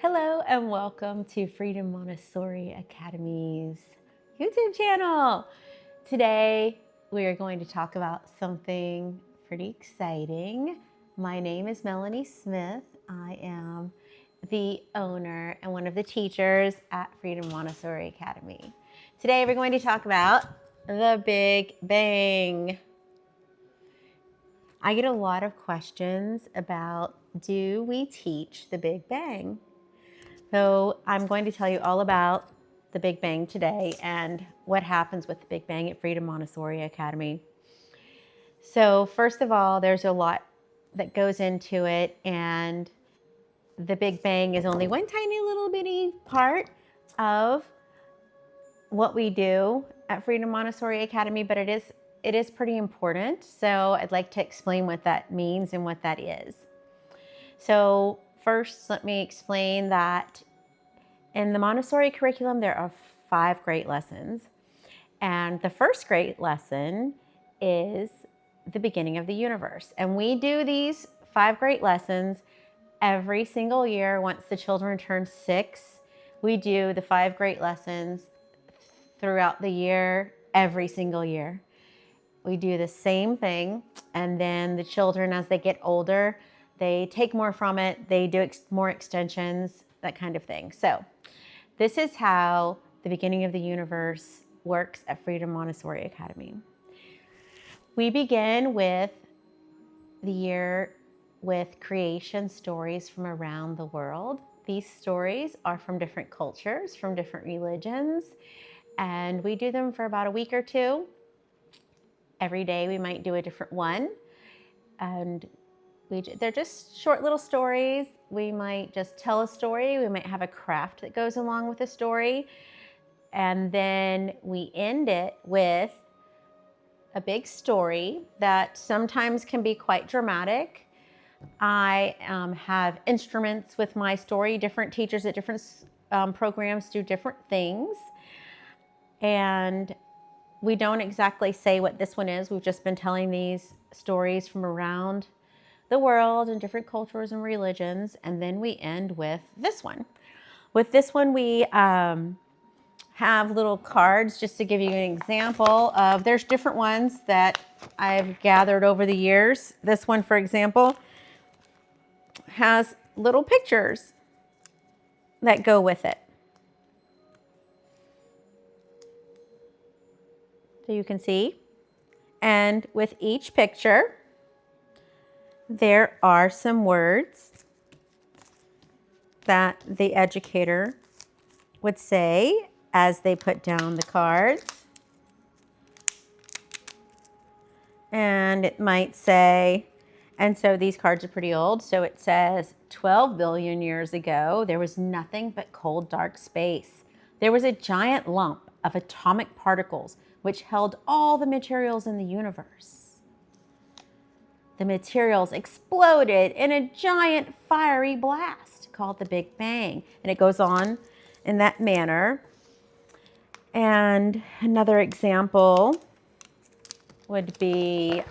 Hello and welcome to Freedom Montessori Academy's YouTube channel. Today we are going to talk about something pretty exciting. My name is Melanie Smith. I am the owner and one of the teachers at Freedom Montessori Academy. Today we're going to talk about the Big Bang. I get a lot of questions about, do we teach the Big Bang? So I'm going to tell you all about the Big Bang today and what happens with the Big Bang at Freedom Montessori Academy. So first of all, there's a lot that goes into it, and the Big Bang is only one tiny little bitty part of what we do at Freedom Montessori Academy, but it is pretty important. So I'd like to explain what that means and what that is. So first, let me explain that in the Montessori curriculum, there are 5 great lessons. And the first great lesson is the beginning of the universe. And we do these 5 great lessons every single year. Once the children turn 6, we do the 5 great lessons throughout the year, every single year. We do the same thing. And then the children, as they get older, they take more from it. They do more extensions, that kind of thing. So this is how the beginning of the universe works at Freedom Montessori Academy. We begin with the year with creation stories from around the world. These stories are from different cultures, from different religions, and we do them for about a week or 2. Every day we might do a different one, and they're just short little stories. We might just tell a story. We might have a craft that goes along with the story. And then we end it with a big story that sometimes can be quite dramatic. I have instruments with my story. Different teachers at different programs do different things. And we don't exactly say what this one is. We've just been telling these stories from around the world and different cultures and religions. And then we end with this one. With this one, we have little cards just to give you an example of, there's different ones that I've gathered over the years. This one, for example, has little pictures that go with it. So you can see. And with each picture, there are some words that the educator would say as they put down the cards. And it might say, and so these cards are pretty old, so it says 12 billion years ago, there was nothing but cold, dark space. There was a giant lump of atomic particles which held all the materials in the universe. The materials exploded in a giant fiery blast called the Big Bang. And it goes on in that manner. And another example would be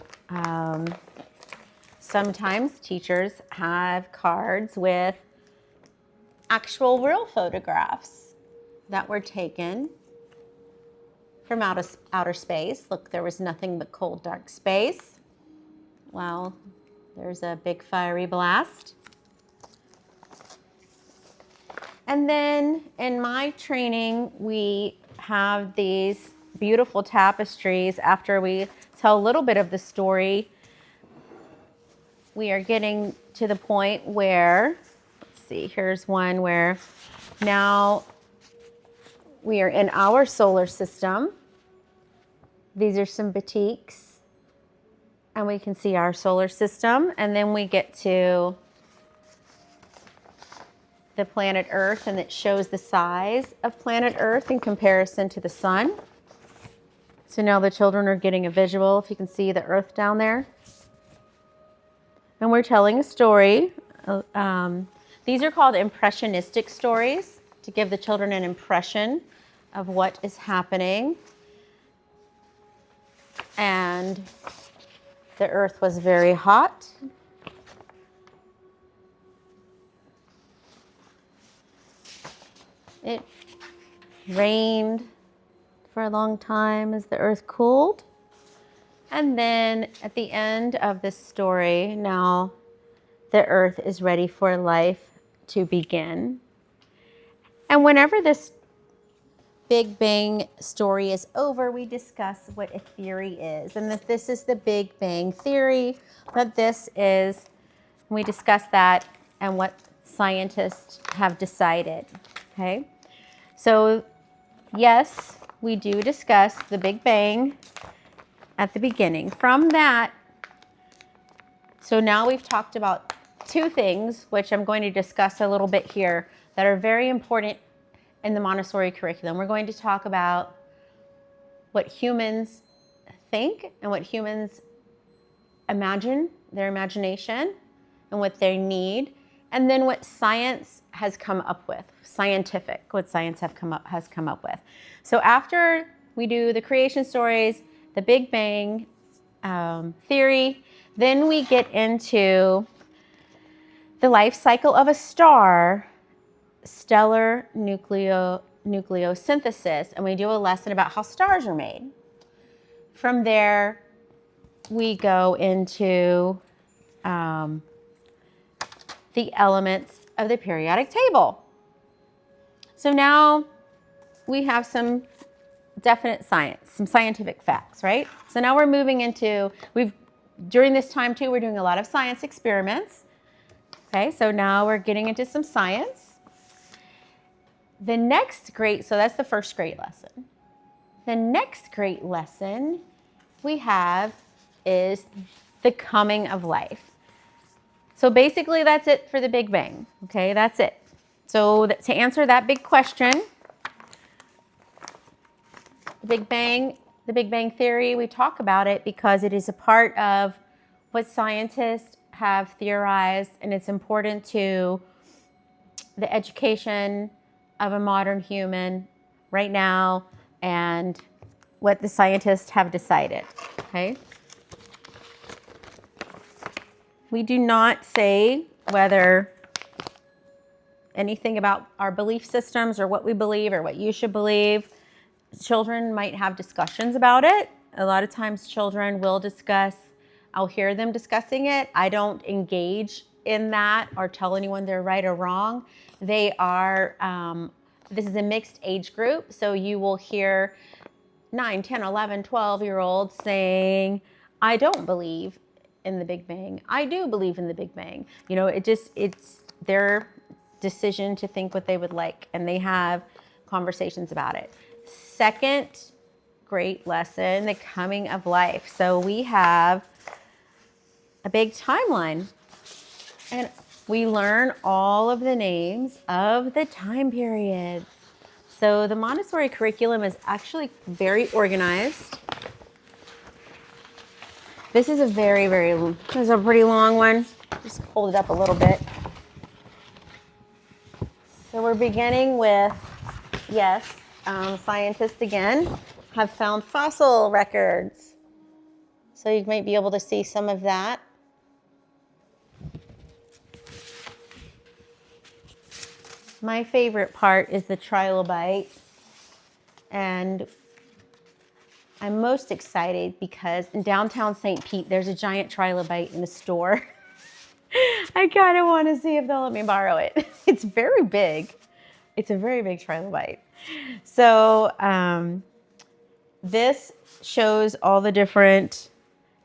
sometimes teachers have cards with actual real photographs that were taken from outer space. Look, there was nothing but cold, dark space. Well, there's a big fiery blast. And then in my training, we have these beautiful tapestries. After we tell a little bit of the story, we are getting to the point where, let's see, here's one where now we are in our solar system. These are some batiks, and we can see our solar system. And then we get to the planet Earth, and it shows the size of planet Earth in comparison to the sun. So now the children are getting a visual, if you can see the Earth down there. And we're telling a story. These are called impressionistic stories, to give the children an impression of what is happening. And the Earth was very hot. It rained for a long time as the earth cooled. And then at the end of this story, now the earth is ready for life to begin. And whenever this Big Bang story is over, we discuss what a theory is, and that this is the Big Bang theory, that this is, we discuss that and what scientists have decided, okay? So yes, we do discuss the Big Bang at the beginning. From that, so now we've talked about two things, which I'm going to discuss a little bit here, that are very important in the Montessori curriculum. We're going to talk about what humans think and what humans imagine, their imagination, and what they need, and then what science has come up with, what science has come up with. So after we do the creation stories, the Big Bang theory, then we get into the life cycle of a star, stellar nucleosynthesis, and we do a lesson about how stars are made. From there, we go into the elements of the periodic table. So now we have some definite science, some scientific facts, right? So now we're moving into, during this time too, we're doing a lot of science experiments. Okay, so now we're getting into some science. The next great, so that's the first great lesson. The next great lesson we have is the coming of life. So basically that's it for the Big Bang, okay, that's it. So to answer that big question, the Big Bang theory, we talk about it because it is a part of what scientists have theorized, and it's important to the education of a modern human right now and what the scientists have decided, okay? We do not say whether anything about our belief systems or what we believe or what you should believe. Children might have discussions about it. A lot of times children will discuss, I'll hear them discussing it. I don't engage in that or tell anyone they're right or wrong. They are, this is a mixed age group, so you will hear 9, 10, 11, 12-year-olds saying, I don't believe in the Big Bang. I do believe in the Big Bang. You know, it's their decision to think what they would like, and they have conversations about it. Second great lesson, the coming of life. So we have a big timeline, and we learn all of the names of the time periods. So the Montessori curriculum is actually very organized. This is a this is a pretty long one. Just hold it up a little bit. So we're beginning with, yes, scientists again have found fossil records. So you might be able to see some of that. My favorite part is the trilobite, and I'm most excited because in downtown St. Pete, there's a giant trilobite in the store. I kind of want to see if they'll let me borrow it. It's very big. It's a very big trilobite. So this shows all the different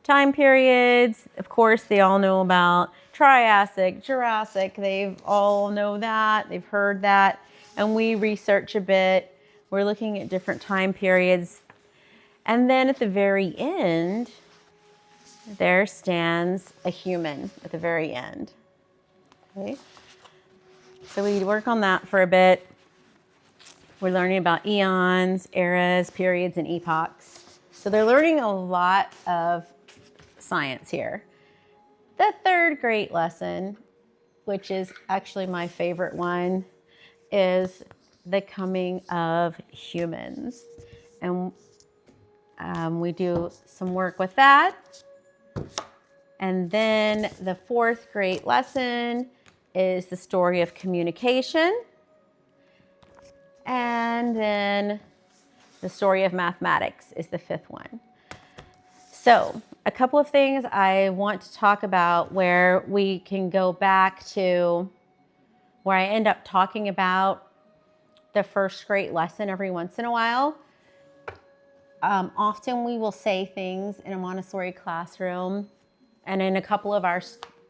time periods. Of course, they all know about Triassic, Jurassic. They all know that. They've heard that. And we research a bit. We're looking at different time periods. And then at the very end, there stands a human at the very end. Okay. So we work on that for a bit. We're learning about eons, eras, periods, and epochs. So they're learning a lot of science here. The third great lesson, which is actually my favorite one, is the coming of humans. And we do some work with that. And then the fourth great lesson is the story of communication. And then the story of mathematics is the fifth one. So a couple of things I want to talk about where we can go back to where I end up talking about the first grade lesson every once in a while. Often we will say things in a Montessori classroom, and in a couple of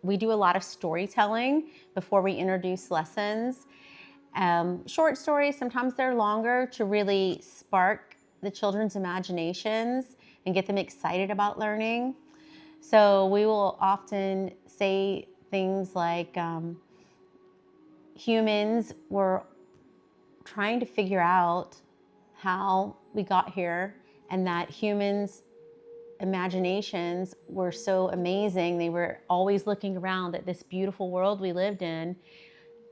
we do a lot of storytelling before we introduce lessons. Short stories, sometimes they're longer to really spark the children's imaginations and get them excited about learning. So we will often say things like humans were trying to figure out how we got here, and that humans' imaginations were so amazing. They were always looking around at this beautiful world we lived in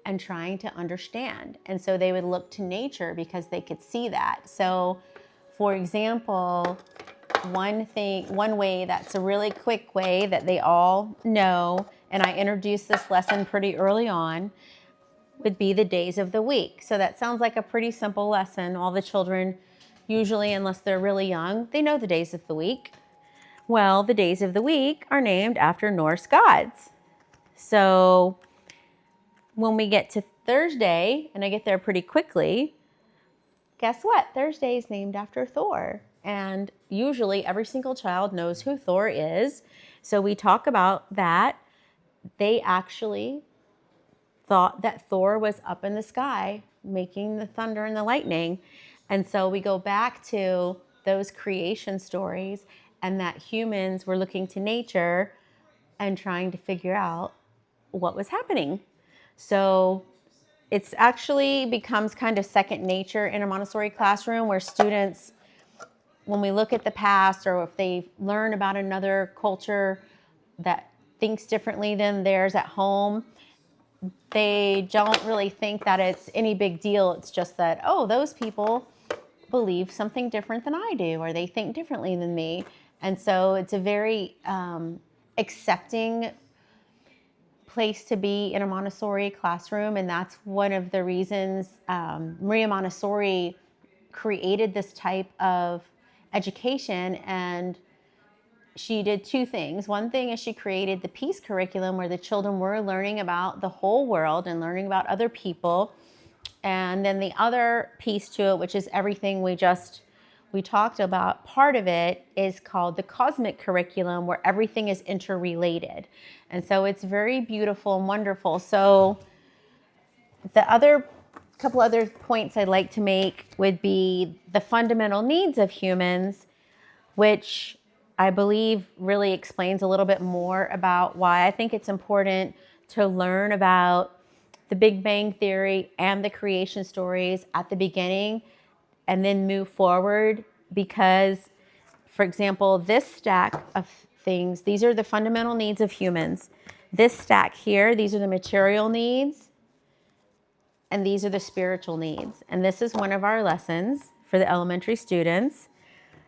and trying to understand. And so they would look to nature because they could see that. So, for example, one way that's a really quick way that they all know, and I introduced this lesson pretty early on, would be the days of the week. So that sounds like a pretty simple lesson. All the children, usually, unless they're really young, they know the days of the week. Well, the days of the week are named after Norse gods. So when we get to Thursday, and I get there pretty quickly, guess what? Thursday is named after Thor. And usually every single child knows who Thor is. So we talk about that. They actually thought that Thor was up in the sky making the thunder and the lightning. And so we go back to those creation stories, and that humans were looking to nature and trying to figure out what was happening. So it's actually becomes kind of second nature in a Montessori classroom, where students, when we look at the past, or if they learn about another culture that thinks differently than theirs at home, they don't really think that it's any big deal. It's just that, oh, those people believe something different than I do, or they think differently than me. And so it's a very accepting place to be in a Montessori classroom. And that's one of the reasons Maria Montessori created this type of education. And she did two things. One thing is she created the peace curriculum, where the children were learning about the whole world and learning about other people. And then the other piece to it, which is everything we talked about, part of it is called the cosmic curriculum, where everything is interrelated. And so it's very beautiful and wonderful. So the couple other points I'd like to make would be the fundamental needs of humans, which I believe really explains a little bit more about why I think it's important to learn about the Big Bang Theory and the creation stories at the beginning and then move forward. Because, for example, this stack of things, these are the fundamental needs of humans. This stack here, these are the material needs, and these are the spiritual needs. And this is one of our lessons for the elementary students.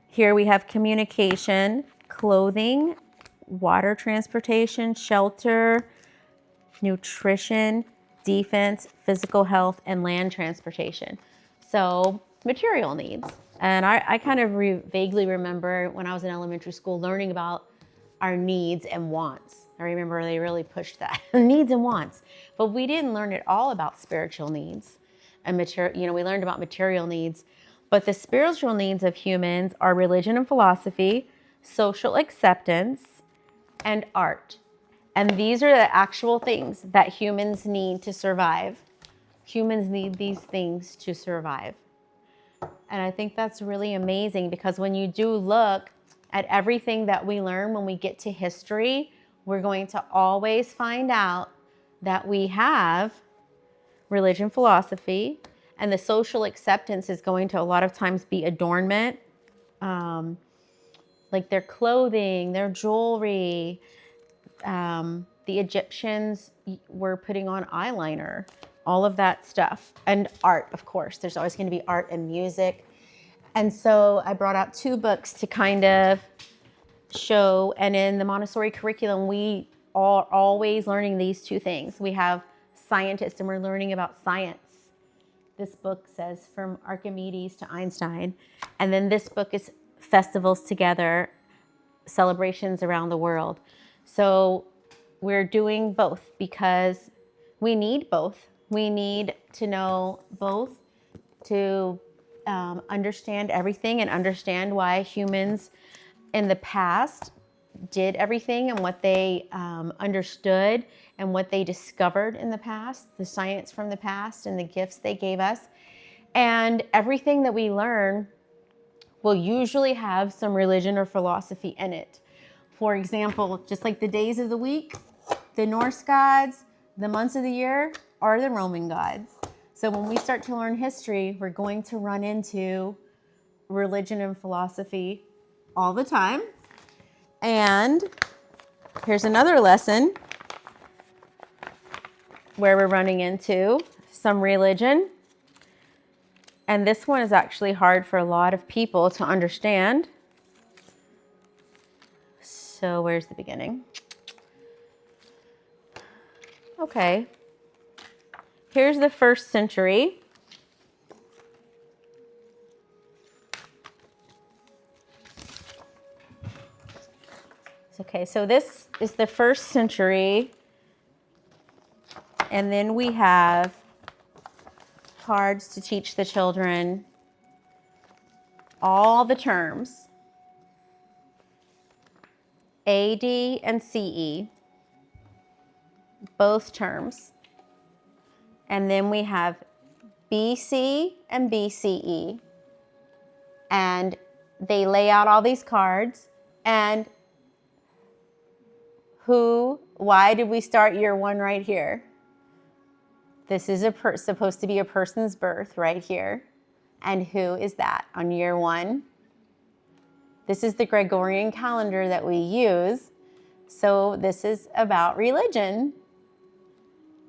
Here we have communication, clothing, water transportation, shelter, nutrition, defense, physical health, and land transportation. So material needs. And I kind of vaguely remember when I was in elementary school learning about our needs and wants. I remember they really pushed that, needs and wants. But we didn't learn at all about spiritual needs and we learned about material needs. But the spiritual needs of humans are religion and philosophy, social acceptance, and art. And these are the actual things that humans need to survive. Humans need these things to survive. And I think that's really amazing, because when you do look at everything that we learn when we get to history, we're going to always find out that we have religion, philosophy, and the social acceptance is going to a lot of times be adornment, like their clothing, their jewelry. The Egyptians were putting on eyeliner, all of that stuff. And art, of course. There's always going to be art and music. And so I brought out two books to kind of show. And in the Montessori curriculum, we are always learning these two things. We have scientists, and we're learning about science. this book says From Archimedes to Einstein. And then this book is Festivals Together, Celebrations Around the World. So we're doing both because we need both. We need to know both to understand everything and understand why humans in the past did everything and what they understood and what they discovered in the past, the science from the past and the gifts they gave us. And everything that we learn will usually have some religion or philosophy in it. For example, just like the days of the week, the Norse gods, the months of the year are the Roman gods. So when we start to learn history, we're going to run into religion and philosophy all the time. And here's another lesson where we're running into some religion. And this one is actually hard for a lot of people to understand. So where's the beginning? Okay. Here's the 1st century. Okay, so this is the 1st century. And then we have cards to teach the children all the terms, AD and CE, both terms. And then we have BC and BCE. And they lay out all these cards. And why did we start year 1 right here? This is supposed to be a person's birth right here. And who is that on year 1? This is the Gregorian calendar that we use. So this is about religion.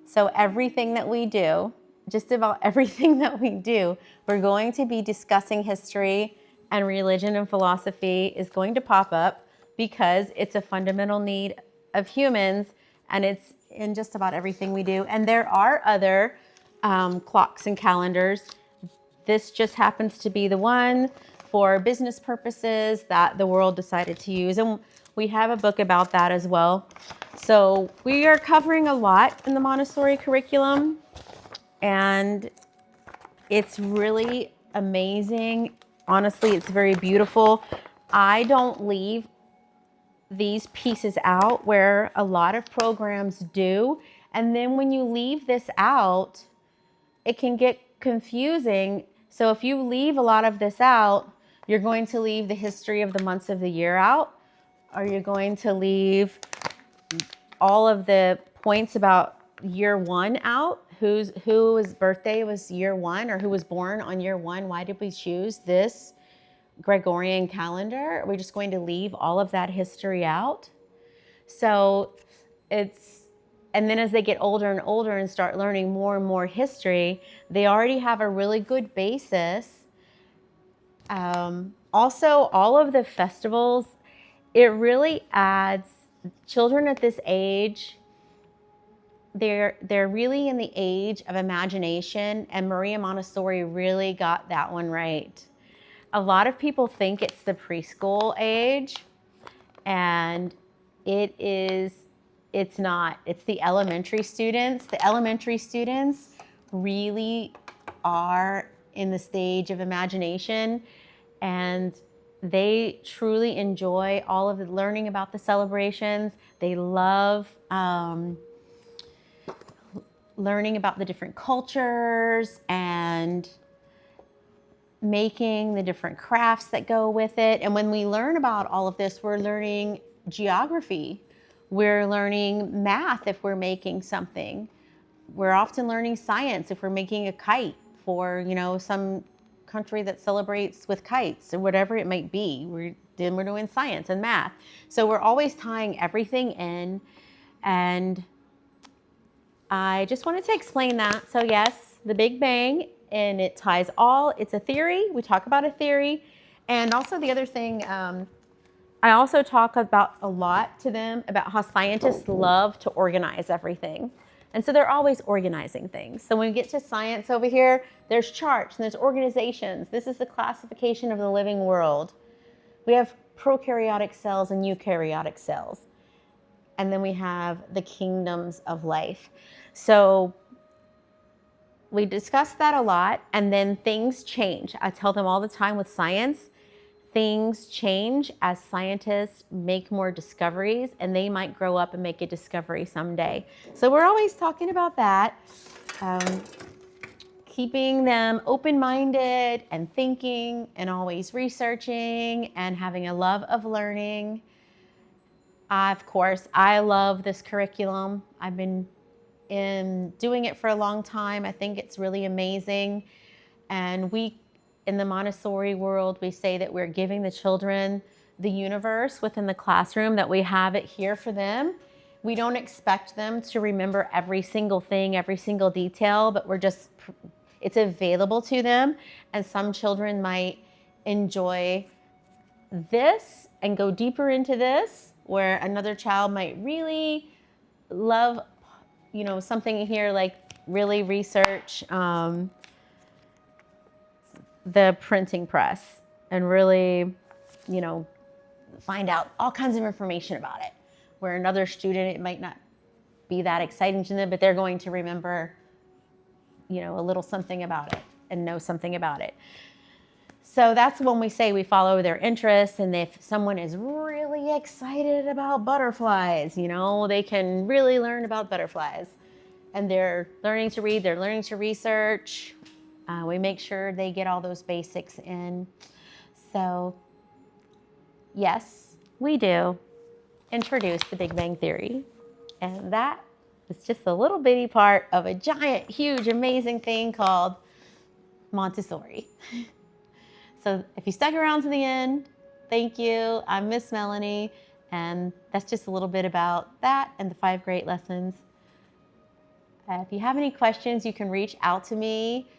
So everything that we do, just about everything that we do, we're going to be discussing history, and religion and philosophy is going to pop up because it's a fundamental need of humans, and it's in just about everything we do. And there are other clocks and calendars. This just happens to be the one for business purposes that the world decided to use. And we have a book about that as well. So we are covering a lot in the Montessori curriculum, and it's really amazing. Honestly, it's very beautiful. I don't leave these pieces out where a lot of programs do. And then when you leave this out, it can get confusing. So if you leave a lot of this out, you're going to leave the history of the months of the year out. Or you're going to leave all of the points about year 1 out. Whose birthday was year 1, or who was born on year 1? Why did we choose this Gregorian calendar? Are we just going to leave all of that history out? So and then as they get older and older and start learning more and more history, they already have a really good basis. Also, all of the festivals, it really adds, children at this age, they're really in the age of imagination, and Maria Montessori really got that one right. A lot of people think it's the preschool age, and it's not. It's the elementary students. The elementary students really are in the stage of imagination, and they truly enjoy all of the learning about the celebrations. They love learning about the different cultures and making the different crafts that go with it. And when we learn about all of this, we're learning geography. We're learning math if we're making something. We're often learning science if we're making a kite for, some country that celebrates with kites or whatever it might be. We're doing science and math. So we're always tying everything in. And I just wanted to explain that. So yes, the Big Bang, and it ties all, it's a theory. We talk about a theory. And also the other thing, I also talk about a lot to them about how scientists love to organize everything. And so they're always organizing things. So when we get to science over here, there's charts and there's organizations. This is the classification of the living world. We have prokaryotic cells and eukaryotic cells. And then we have the kingdoms of life. So we discuss that a lot, and then things change. I tell them all the time with science, things change as scientists make more discoveries, and they might grow up and make a discovery someday. So we're always talking about that, keeping them open-minded and thinking and always researching and having a love of learning. Of course, I love this curriculum. I've been doing it for a long time. I think it's really amazing. And we, in the Montessori world, we say that we're giving the children the universe within the classroom, that we have it here for them. We don't expect them to remember every single thing, every single detail, but it's available to them. And some children might enjoy this and go deeper into this, where another child might really love, something here, like really research the printing press and really, find out all kinds of information about it. Where another student, it might not be that exciting to them, but they're going to remember, a little something about it and know something about it. So that's when we say we follow their interests. And if someone is really excited about butterflies, they can really learn about butterflies. And they're learning to read, they're learning to research. We make sure they get all those basics in. So yes, we do introduce the Big Bang Theory. And that is just a little bitty part of a giant, huge, amazing thing called Montessori. So if you stuck around to the end, thank you. I'm Miss Melanie, and that's just a little bit about that and the 5 great lessons. If you have any questions, you can reach out to me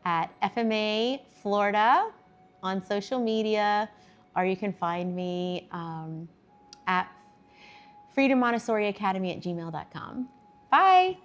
at FMA Florida on social media, or you can find me at freedommontessoriacademy@gmail.com. Bye.